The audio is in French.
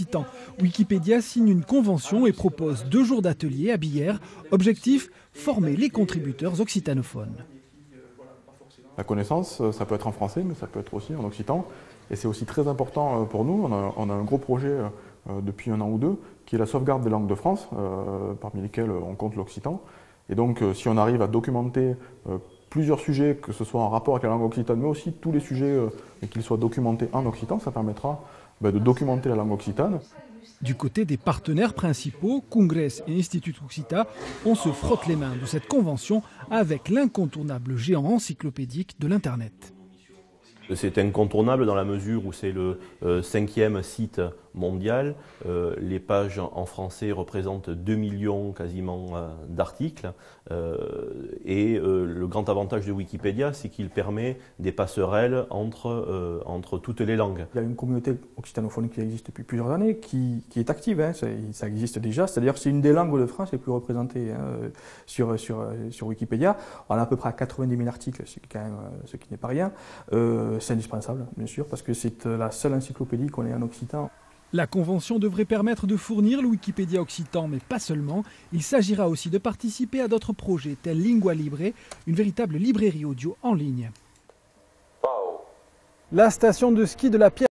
occitan. Wikipédia signe une convention et propose 2 jours d'atelier à Billère. Objectif, former les contributeurs occitanophones. La connaissance, ça peut être en français, mais ça peut être aussi en occitan. Et c'est aussi très important pour nous. On a un gros projet depuis 1 an ou 2, qui est la sauvegarde des langues de France, parmi lesquelles on compte l'occitan. Et donc, si on arrive à documenter plusieurs sujets, que ce soit en rapport avec la langue occitane, mais aussi tous les sujets, et qu'ils soient documentés en occitan, ça permettra de documenter la langue occitane. Du côté des partenaires principaux, Congrès et Institut Occita, on se frotte les mains de cette convention avec l'incontournable géant encyclopédique de l'Internet. C'est incontournable dans la mesure où c'est le 5e site mondial. Les pages en français représentent 2 millions quasiment d'articles. Et le grand avantage de Wikipédia, c'est qu'il permet des passerelles entre toutes les langues. Il y a une communauté occitanophone qui existe depuis plusieurs années, qui est active, hein, ça existe déjà. C'est-à-dire que c'est une des langues de France les plus représentées sur Wikipédia. On a à peu près 90 000 articles, ce qui n'est pas rien. C'est indispensable, bien sûr, parce que c'est la seule encyclopédie qu'on ait en occitan. La convention devrait permettre de fournir le Wikipédia occitan, mais pas seulement. Il s'agira aussi de participer à d'autres projets tels Lingua Libre, une véritable librairie audio en ligne. La station de ski de la Pierre